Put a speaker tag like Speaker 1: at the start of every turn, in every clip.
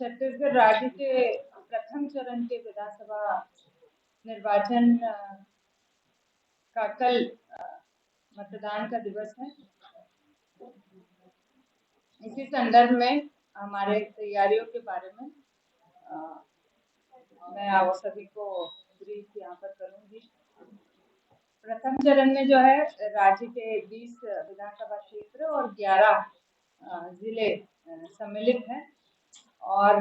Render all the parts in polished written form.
Speaker 1: छत्तीसगढ़ राज्य के प्रथम चरण के विधानसभा निर्वाचन का कल मतदान का दिवस है। इसी संदर्भ में हमारे तैयारियों के बारे में मैं आप सभी को ब्रीफ यहाँ पर करूंगी। प्रथम चरण में जो है राज्य के 20 विधानसभा क्षेत्र और 11 जिले सम्मिलित हैं और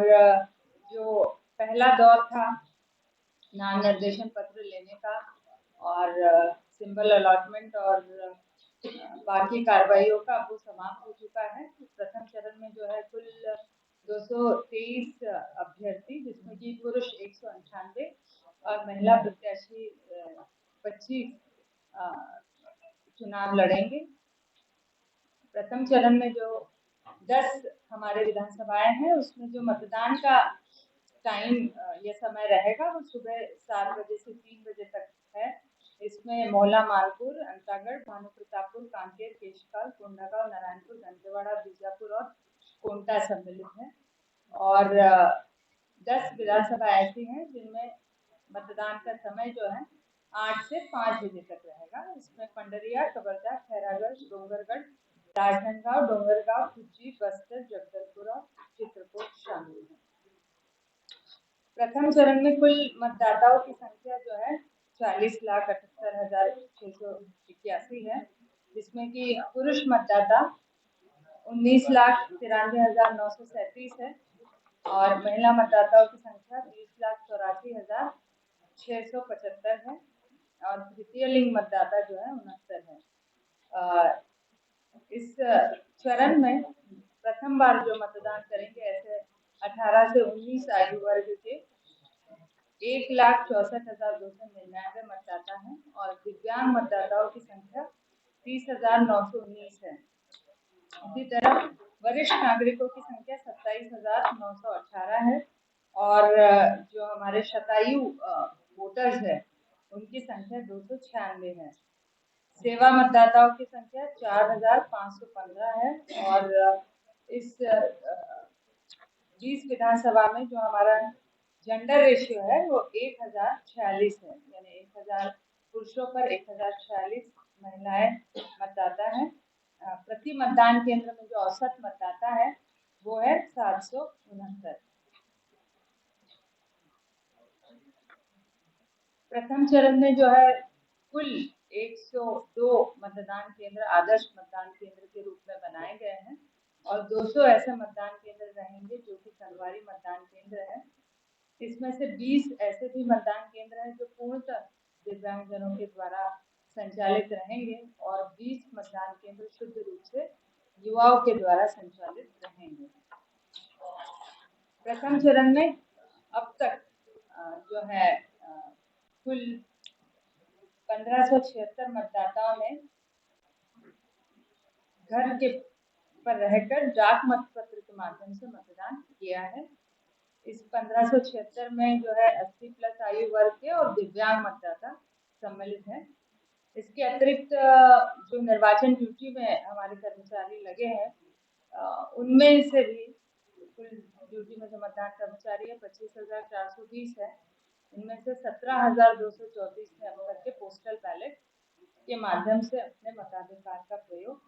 Speaker 1: जो पहला दौर था नाम निर्देशन पत्र लेने का और सिंबल अलॉटमेंट और बाकी कार्रवाइयों का वो समाप्त हो चुका है। प्रथम चरण में जो है कुल 223 अभ्यर्थी जिसमें कि पुरुष 198 और महिला प्रत्याशी 25 चुनाव लड़ेंगे। प्रथम चरण में जो 10 हमारे विधानसभाएं हैं उसमें जो मतदान का टाइम ये समय रहेगा वो सुबह 7 बजे से 3 बजे तक है। इसमें मोहला, मालपुर, अंतागढ़, भानु प्रतापपुर, कांकेर, केशकाल, कोंडागांव, नारायणपुर, दंतेवाड़ा, बीजापुर और कोंटा सम्मिलित है और 10 विधानसभा ऐसी हैं जिनमें मतदान का समय जो है 8 से 5 बजे तक रहेगा। इसमें पंडरिया, कवर्धा, खैरागढ़, डोंगरगढ़, राजनांदगांव, डोंगरगांव, खुज्जी, बस्तर, जगदलपुर और चित्रकूट शामिल है। प्रथम चरण में कुल मतदाताओं की संख्या जो है 40,78,681 है, जिसमें कि पुरुष मतदाता 19,93,937 है और महिला मतदाताओं की संख्या 20,84,675 है और तृतीय लिंग मतदाता जो है 69 है। इस चरण में प्रथम बार जो मतदान करेंगे ऐसे 18 से 19 आयु वर्ग के 1,64,299 मतदाता हैं और दिव्यांग मतदाताओं की संख्या 30,919 है। इसी तरह वरिष्ठ नागरिकों की संख्या 27,918 है और जो हमारे शतायु वोटर्स है उनकी संख्या 296 है। सेवा मतदाताओं की संख्या 4,515 है और इस 20 विधानसभा में जो हमारा जेंडर रेशियो है वो 1,046 है, यानी 1,000 पुरुषों पर 1,046 महिलाएं मतदाता है। प्रति मतदान केंद्र में जो औसत मतदाता है वो है 769। प्रथम चरण में जो है कुल 102 मतदान केंद्र आदर्श मतदान केंद्र के रूप में बनाए गए हैं और 200 ऐसे मतदान केंद्र रहेंगे जो कि संगवारी मतदान केंद्र है। इसमें से 20 ऐसे भी मतदान केंद्र हैं जो पूर्णतः दिव्यांगजनों के द्वारा संचालित रहेंगे और 20 मतदान केंद्र शुद्ध रूप से युवाओं के द्वारा संचालित रहेंगे। प्रथम चरण में अब तक जो है कुल 1576 मतदाताओं ने घर के पर रहकर डाक मतपत्र के माध्यम से मतदान किया है। इस 1576 में जो है 80+ आयु वर्ग के और दिव्यांग मतदाता सम्मिलित हैं। इसके अतिरिक्त जो निर्वाचन ड्यूटी में हमारे कर्मचारी लगे हैं उनमें से भी कुल ड्यूटी में जो मतदान कर्मचारी है 25,420 है। इनमें से 17,234 ने अब तक के पोस्टल बैलेट के माध्यम से अपने मताधिकार का प्रयोग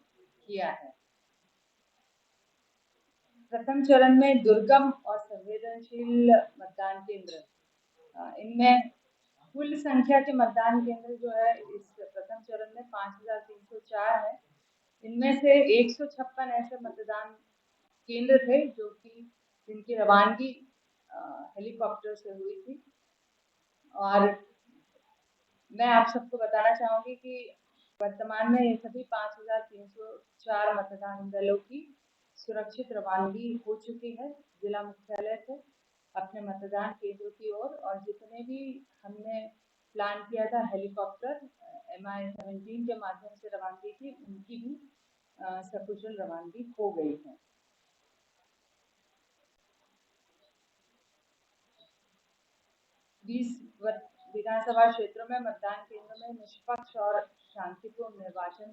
Speaker 1: किया है। प्रथम चरण में दुर्गम और संवेदनशील मतदान केंद्र, इनमें कुल संख्या के मतदान केंद्र जो है इस प्रथम चरण में 5,304 है। इनमें से 156 ऐसे मतदान केंद्र थे जो कि जिनकी रवानगी हेलीकॉप्टर से हुई थी और मैं आप सबको बताना चाहूंगी कि वर्तमान में ये सभी 5,304 मतदान दलों की सुरक्षित रवानगी हो चुकी है जिला मुख्यालय से अपने मतदान केंद्रों की ओर और जितने भी हमने प्लान किया था हेलीकॉप्टर MI-17 के माध्यम से रवानगी की उनकी भी सकुशल रवानगी हो गई है। विधानसभा क्षेत्रों में मतदान केंद्र में निष्पक्ष और शांतिपूर्ण निर्वाचन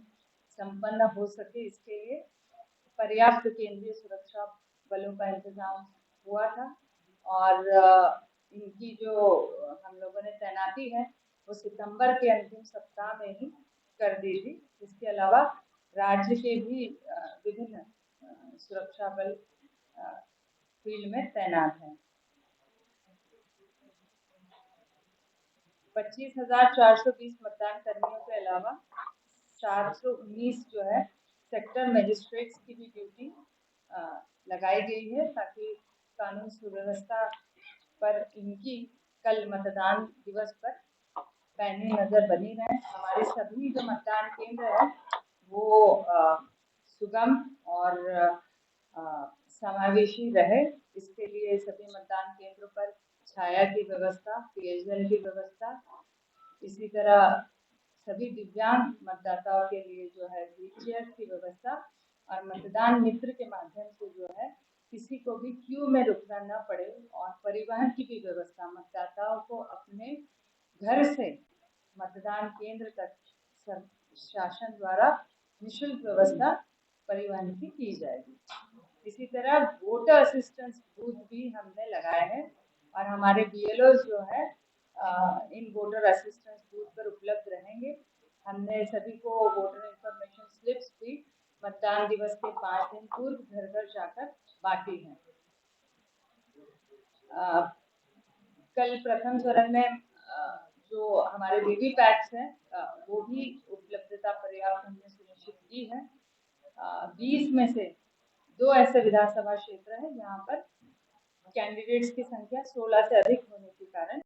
Speaker 1: संपन्न हो सके इसके लिए पर्याप्त केंद्रीय सुरक्षा बलों का इंतजाम हुआ था और इनकी जो हम लोगों ने तैनाती है वो सितंबर के अंतिम सप्ताह में ही कर दी थी। इसके अलावा राज्य के भी विभिन्न सुरक्षा बल फील्ड में तैनात हैं। 25,420 मतदान कर्मियों के अलावा 419 जो है सेक्टर मजिस्ट्रेट्स की भी ड्यूटी लगाई गई है ताकि कानून सुव्यवस्था पर इनकी कल मतदान दिवस पर पैनी नजर बनी रहे। हमारे सभी जो मतदान केंद्र है वो सुगम और समावेशी रहे, इसके लिए सभी मतदान केंद्रों पर छाया की व्यवस्था, पेयजल की व्यवस्था, इसी तरह सभी दिव्यांग मतदाताओं के लिए जो है व्हील चेयर की व्यवस्था और मतदान मित्र के माध्यम से जो है किसी को भी क्यू में रुकना न पड़े और परिवहन की भी व्यवस्था, मतदाताओं को अपने घर से मतदान केंद्र तक शासन द्वारा निःशुल्क व्यवस्था परिवहन की जाएगी। इसी तरह वोटर असिस्टेंस बूथ भी हमने लगाए हैं और हमारे BLO जो है इन वोटर असिस्टेंस बूथ पर उपलब्ध रहेंगे। हमने सभी को वोटर इंफॉर्मेशन स्लिप्स भी मतदान दिवस के 5 दिन पूर्व घर घर जाकर बांटी हैं। कल प्रथम चरण में जो हमारे वीवीपैट्स हैं वो भी उपलब्धता पर्याप्त हमने सुनिश्चित की है। 20 में से 2 ऐसे विधानसभा क्षेत्र हैं जहाँ पर कैंडिडेट्स की संख्या 16 से अधिक होने के कारण